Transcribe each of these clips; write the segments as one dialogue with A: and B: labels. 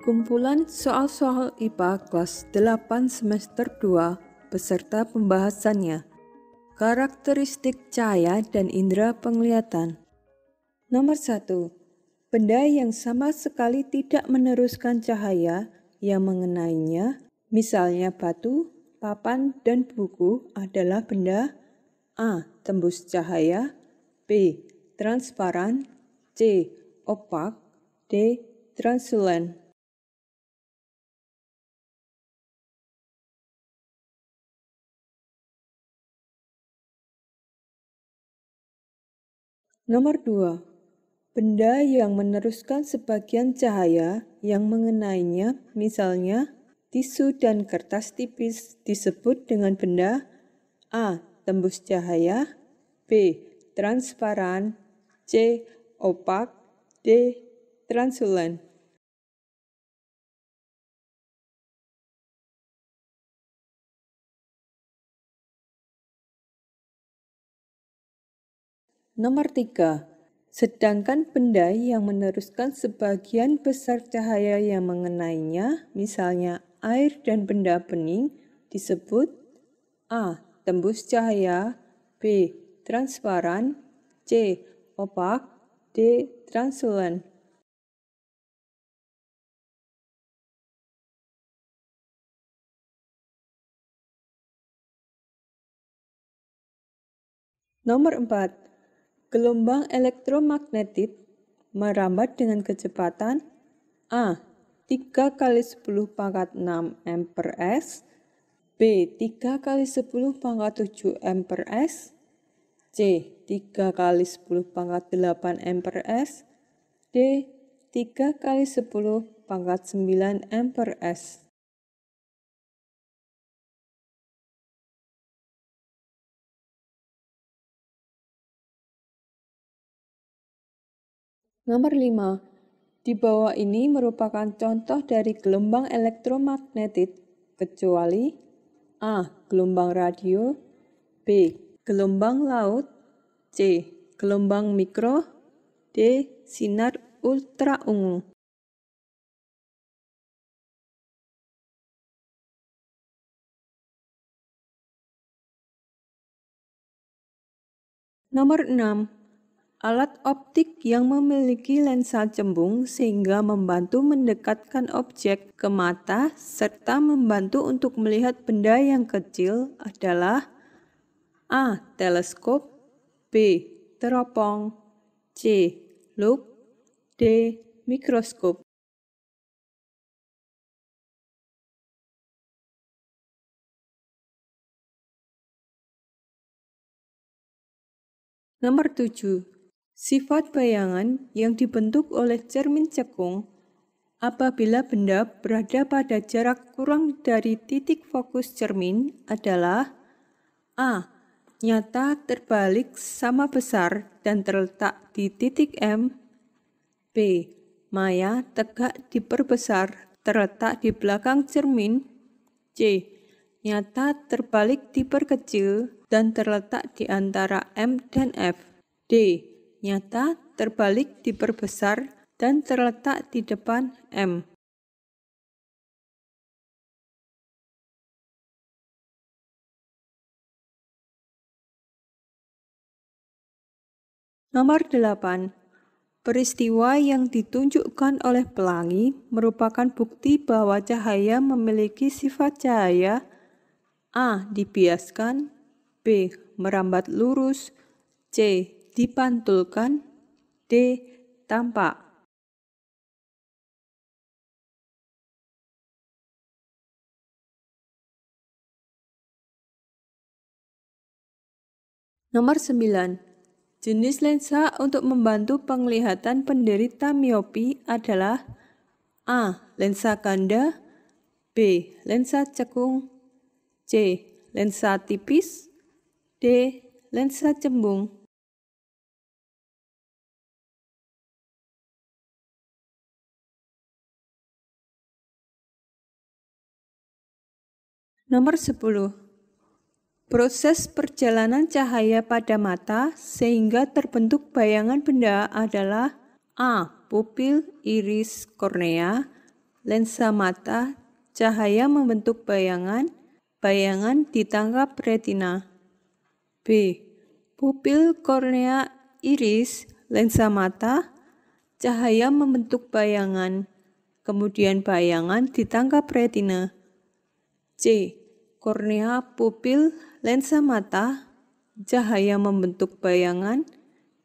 A: Kumpulan soal-soal IPA kelas 8 semester 2 beserta pembahasannya. Karakteristik cahaya dan indera penglihatan. Nomor 1. Benda yang sama sekali tidak meneruskan cahaya yang mengenainya, misalnya batu, papan, dan buku adalah benda A. Tembus cahaya, B. Transparan, C. Opak, D. Translucent. Nomor 2. Benda yang meneruskan sebagian cahaya yang mengenainya, misalnya tisu dan kertas tipis, disebut dengan benda A. Tembus cahaya, B. Transparan, C. Opak, D. Translucent. Nomor 3. Sedangkan benda yang meneruskan sebagian besar cahaya yang mengenainya, misalnya air dan benda bening, disebut A. Tembus cahaya, B. Transparan, C. Opak, D. Translucent. Nomor 4. Gelombang elektromagnetik merambat dengan kecepatan A. 3 kali 10 pangkat 6 amperes, B. 3 kali 10 pangkat 7 amperes, C. 3 kali 10 pangkat 8 amperes, D. 3 kali 10 pangkat 9 amperes. Nomor 5. Di bawah ini merupakan contoh dari gelombang elektromagnetik kecuali A. Gelombang radio, B. Gelombang laut, C. Gelombang mikro, D. Sinar ultraungu. Nomor 6. Alat optik yang memiliki lensa cembung sehingga membantu mendekatkan objek ke mata serta membantu untuk melihat benda yang kecil adalah A. Teleskop, B. Teropong, C. Lup, D. Mikroskop. Nomor 7. Sifat bayangan yang dibentuk oleh cermin cekung apabila benda berada pada jarak kurang dari titik fokus cermin adalah A. Nyata terbalik sama besar dan terletak di titik M, B. Maya tegak diperbesar terletak di belakang cermin, C. Nyata terbalik diperkecil dan terletak di antara M dan F, D. Nyata terbalik diperbesar dan terletak di depan M. Nomor 8. Peristiwa yang ditunjukkan oleh pelangi merupakan bukti bahwa cahaya memiliki sifat cahaya A. Dibiaskan, B. Merambat lurus, C. Dipantulkan, D. Tampak. Nomor 9. Jenis lensa untuk membantu penglihatan penderita miopi adalah A. Lensa ganda, B. Lensa cekung, C. Lensa tipis, D. Lensa cembung. Nomor 10. Proses perjalanan cahaya pada mata sehingga terbentuk bayangan benda adalah A. Pupil, iris, kornea, lensa mata, cahaya membentuk bayangan, bayangan ditangkap retina. B. Pupil kornea iris, lensa mata, cahaya membentuk bayangan, kemudian bayangan ditangkap retina. C. Kornea, pupil, lensa mata, cahaya membentuk bayangan,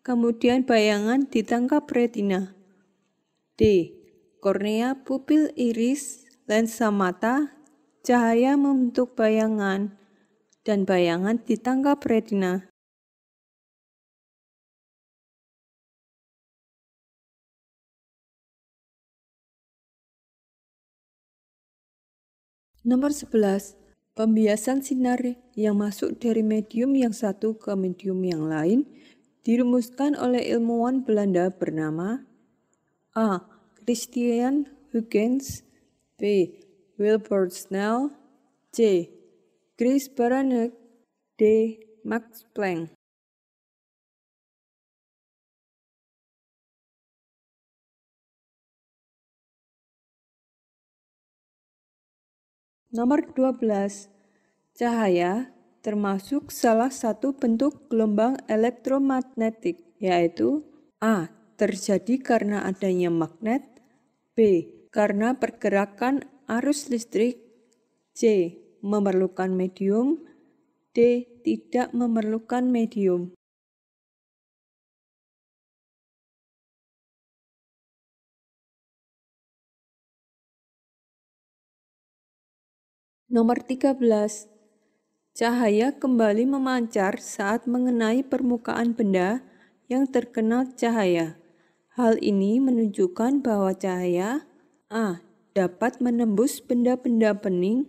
A: kemudian bayangan ditangkap retina. D. Kornea, pupil iris, lensa mata, cahaya membentuk bayangan, dan bayangan ditangkap retina. Nomor 11. Pembiasan sinar yang masuk dari medium yang satu ke medium yang lain dirumuskan oleh ilmuwan Belanda bernama A. Christian Huygens, B. Wilbert Snell, C. Chris Baranek, D. Max Planck. Nomor 12. Cahaya termasuk salah satu bentuk gelombang elektromagnetik, yaitu A. Terjadi karena adanya magnet, B. Karena pergerakan arus listrik, C. Memerlukan medium, D. Tidak memerlukan medium. Nomor 13. Cahaya kembali memancar saat mengenai permukaan benda yang terkena cahaya. Hal ini menunjukkan bahwa cahaya A. Dapat menembus benda-benda bening,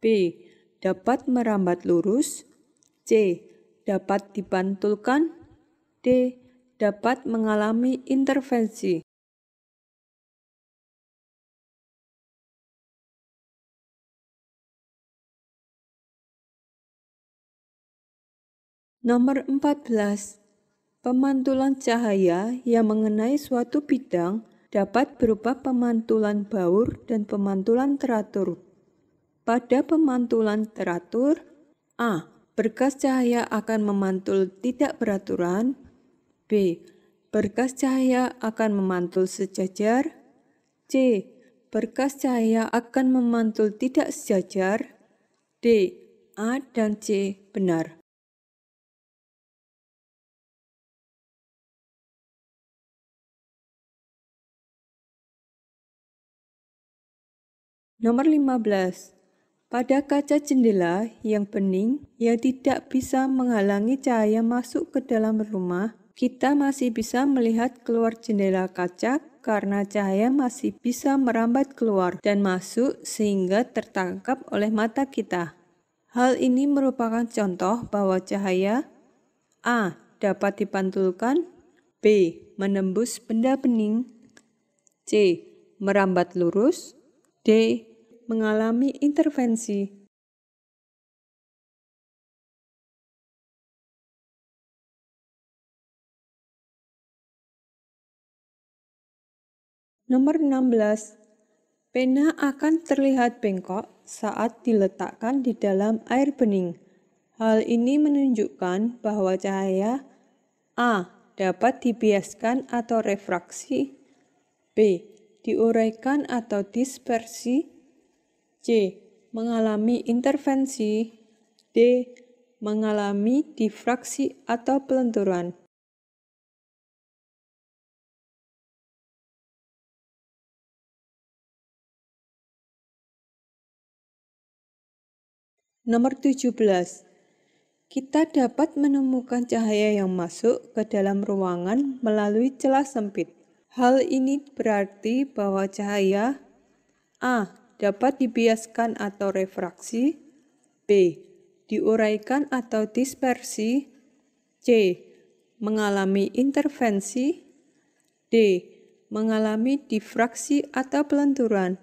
A: B. Dapat merambat lurus, C. Dapat dipantulkan, D. Dapat mengalami intervensi. Nomor 14. Pemantulan cahaya yang mengenai suatu bidang dapat berupa pemantulan baur dan pemantulan teratur. Pada pemantulan teratur, A. Berkas cahaya akan memantul tidak beraturan, B. Berkas cahaya akan memantul sejajar, C. Berkas cahaya akan memantul tidak sejajar, D. A dan C benar. Nomor 15. Pada kaca jendela yang bening yang tidak bisa menghalangi cahaya masuk ke dalam rumah, kita masih bisa melihat keluar jendela kaca karena cahaya masih bisa merambat keluar dan masuk sehingga tertangkap oleh mata kita. Hal ini merupakan contoh bahwa cahaya A. Dapat dipantulkan, B. Menembus benda bening, C. Merambat lurus, D. Mengalami intervensi. Nomor 16. Pena akan terlihat bengkok saat diletakkan di dalam air bening. Hal ini menunjukkan bahwa cahaya A. Dapat dibiaskan atau refraksi, B. Diuraikan atau dispersi, C. Mengalami intervensi, D. Mengalami difraksi atau pelenturan. Nomor 17. Kita dapat menemukan cahaya yang masuk ke dalam ruangan melalui celah sempit. Hal ini berarti bahwa cahaya A. Dapat dibiaskan atau refraksi, B. Diuraikan atau dispersi, C. Mengalami intervensi, D. Mengalami difraksi atau pelenturan.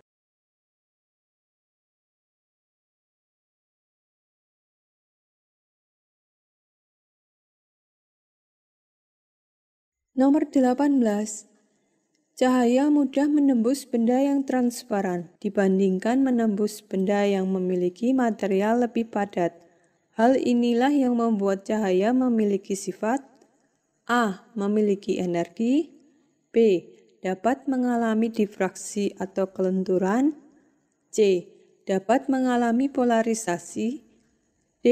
A: Nomor 18. Cahaya mudah menembus benda yang transparan dibandingkan menembus benda yang memiliki material lebih padat. Hal inilah yang membuat cahaya memiliki sifat A. Memiliki energi, B. Dapat mengalami difraksi atau kelenturan, C. Dapat mengalami polarisasi, D.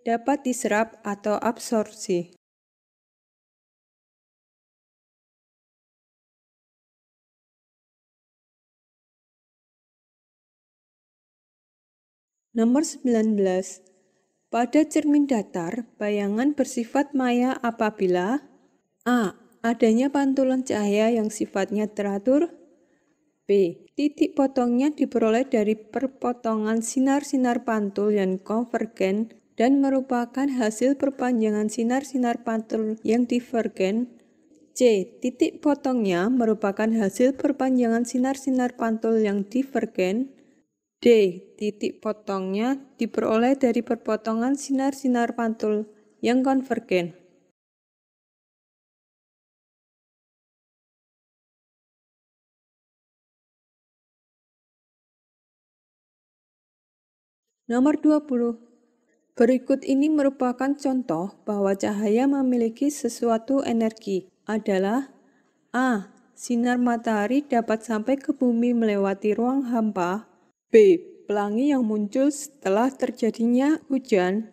A: Dapat diserap atau absorpsi. Nomor 19. Pada cermin datar, bayangan bersifat maya apabila A. Adanya pantulan cahaya yang sifatnya teratur, B. Titik potongnya diperoleh dari perpotongan sinar-sinar pantul yang konvergen dan merupakan hasil perpanjangan sinar-sinar pantul yang divergen, C. Titik potongnya merupakan hasil perpanjangan sinar-sinar pantul yang divergen, D. Titik potongnya diperoleh dari perpotongan sinar-sinar pantul yang konvergen. Nomor 20. Berikut ini merupakan contoh bahwa cahaya memiliki sesuatu energi adalah A. Sinar matahari dapat sampai ke bumi melewati ruang hampa, B. Pelangi yang muncul setelah terjadinya hujan,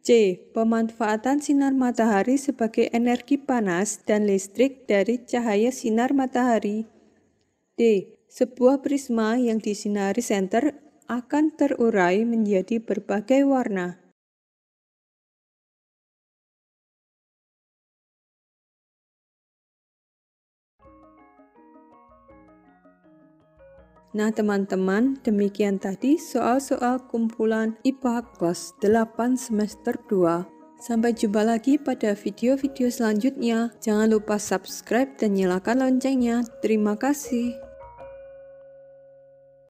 A: C. Pemanfaatan sinar matahari sebagai energi panas dan listrik dari cahaya sinar matahari, D. Sebuah prisma yang disinari senter akan terurai menjadi berbagai warna. Nah teman-teman, demikian tadi soal-soal kumpulan IPA kelas 8 semester 2. Sampai jumpa lagi pada video-video selanjutnya. Jangan lupa subscribe dan nyalakan loncengnya. Terima kasih.